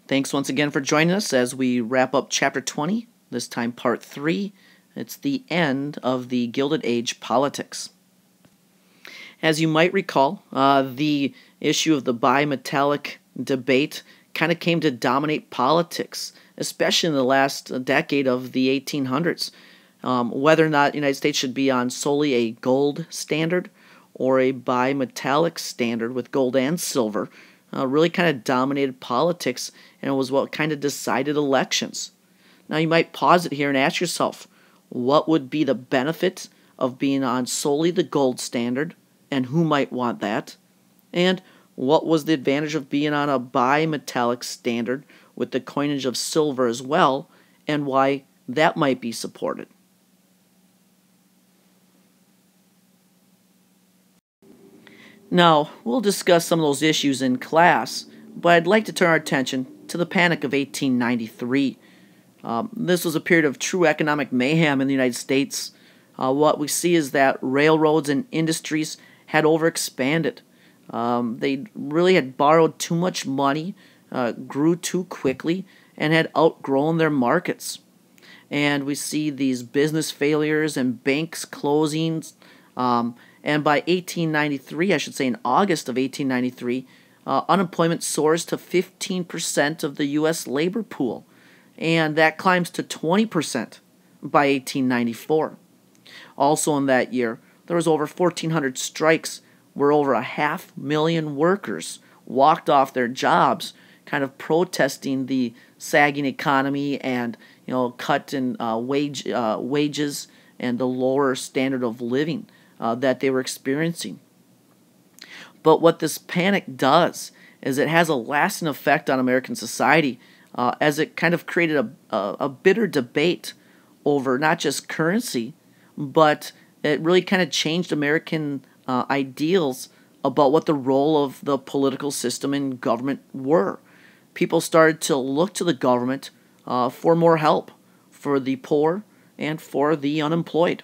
Thanks once again for joining us as we wrap up Chapter 20, this time Part 3. It's the end of the Gilded Age politics. As you might recall, the issue of the bimetallic debate kind of came to dominate politics, especially in the last decade of the 1800s. Whether or not the United States should be on solely a gold standard or a bimetallic standard with gold and silver really kind of dominated politics, and it was what kind of decided elections. Now you might pause it here and ask yourself, what would be the benefit of being on solely the gold standard, and who might want that? And what was the advantage of being on a bimetallic standard with the coinage of silver as well, and why that might be supported? Now, we'll discuss some of those issues in class, but I'd like to turn our attention to the Panic of 1893. This was a period of true economic mayhem in the United States. What we see is that railroads and industries had overexpanded. They really had borrowed too much money, grew too quickly, and had outgrown their markets. And we see these business failures and banks closings. And by 1893, I should say in August of 1893, unemployment soars to 15% of the U.S. labor pool, and that climbs to 20% by 1894. Also in that year, there was over 1,400 strikes where over 500,000 workers walked off their jobs, kind of protesting the sagging economy and cut in wages and the lower standard of living that they were experiencing. But what this panic does is it has a lasting effect on American society, as it kind of created a bitter debate over not just currency, but it really kind of changed American ideals about what the role of the political system and government were. People started to look to the government for more help for the poor and for the unemployed.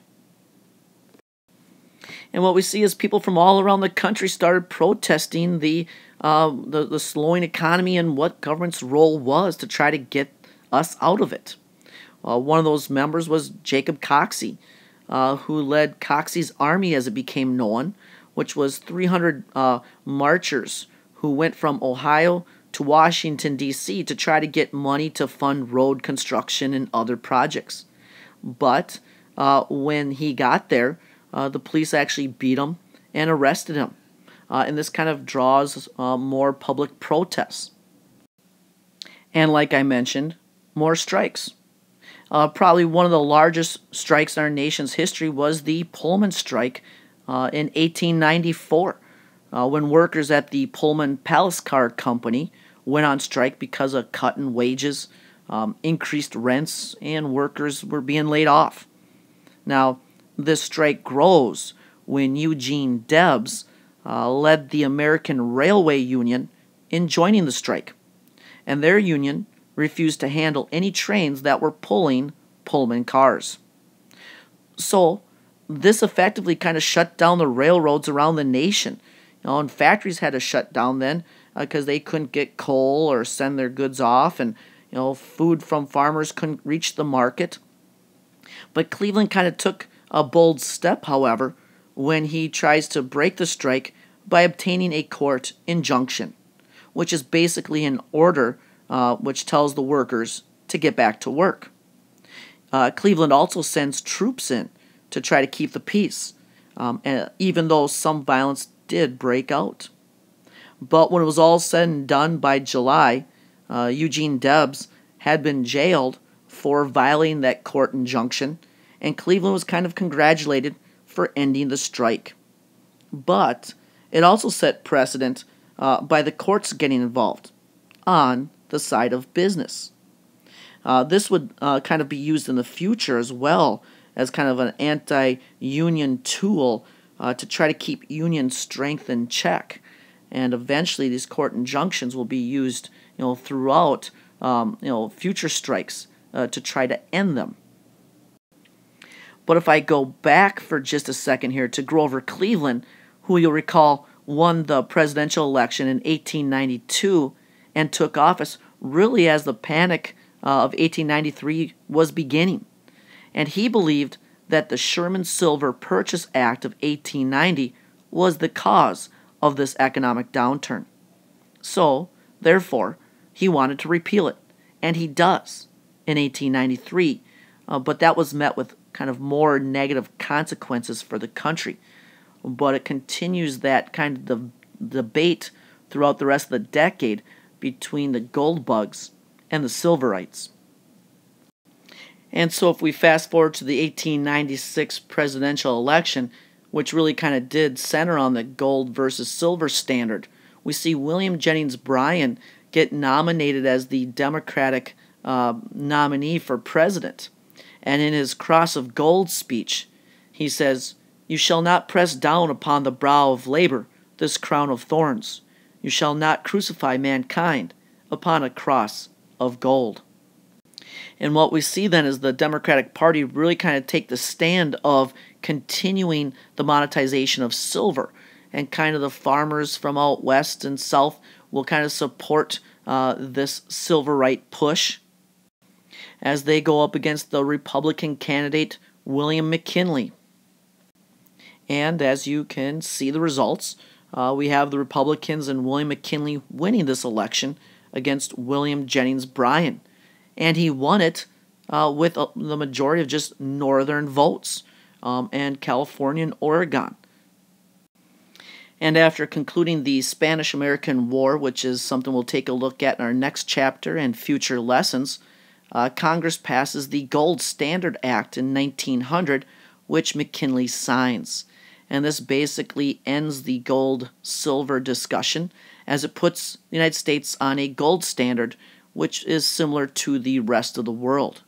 And what we see is people from all around the country started protesting the slowing economy and what government's role was to try to get us out of it. One of those members was Jacob Coxey, who led Coxey's Army, as it became known, which was 300 marchers who went from Ohio to Washington, D.C. to try to get money to fund road construction and other projects. But when he got there, the police actually beat him and arrested him. And this kind of draws more public protests. And like I mentioned, more strikes. Probably one of the largest strikes in our nation's history was the Pullman strike in 1894, when workers at the Pullman Palace Car Company went on strike because of cut in wages, increased rents, and workers were being laid off. Now, this strike grows when Eugene Debs led the American Railway Union in joining the strike, and their union refused to handle any trains that were pulling Pullman cars. So this effectively kind of shut down the railroads around the nation. And factories had to shut down then because they couldn't get coal or send their goods off, and food from farmers couldn't reach the market. But Cleveland kind of took a bold step, however, when he tries to break the strike by obtaining a court injunction, which is basically an order which tells the workers to get back to work. Cleveland also sends troops in to try to keep the peace, even though some violence did break out. But when it was all said and done by July, Eugene Debs had been jailed for violating that court injunction, and Cleveland was kind of congratulated for ending the strike. But it also set precedent by the courts getting involved on the side of business. This would kind of be used in the future as well as kind of an anti-union tool to try to keep union strength in check. And eventually these court injunctions will be used throughout future strikes to try to end them. But if I go back for just a second here to Grover Cleveland, who you'll recall won the presidential election in 1892 and took office really as the Panic of 1893 was beginning. And he believed that the Sherman Silver Purchase Act of 1890 was the cause of this economic downturn. So, therefore, he wanted to repeal it, and he does in 1893, but that was met with kind of more negative consequences for the country. But it continues that kind of debate throughout the rest of the decade between the gold bugs and the silverites. And so if we fast forward to the 1896 presidential election, which really kind of did center on the gold versus silver standard, we see William Jennings Bryan get nominated as the Democratic nominee for president. And in his Cross of Gold speech, he says, "You shall not press down upon the brow of labor this crown of thorns. You shall not crucify mankind upon a cross of gold." And what we see then is the Democratic Party really kind of take the stand of continuing the monetization of silver. And kind of the farmers from out west and south will kind of support this silverite push as they go up against the Republican candidate William McKinley. And as you can see the results, we have the Republicans and William McKinley winning this election against William Jennings Bryan. And he won it with the majority of just northern votes, and California and Oregon. And after concluding the Spanish-American War, which is something we'll take a look at in our next chapter and future lessons, Congress passes the Gold Standard Act in 1900, which McKinley signs. And this basically ends the gold-silver discussion as it puts the United States on a gold standard, which is similar to the rest of the world.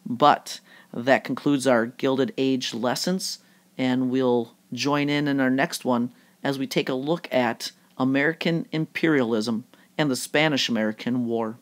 But that concludes our Gilded Age lessons, and we'll join in our next one as we take a look at American imperialism and the Spanish-American War.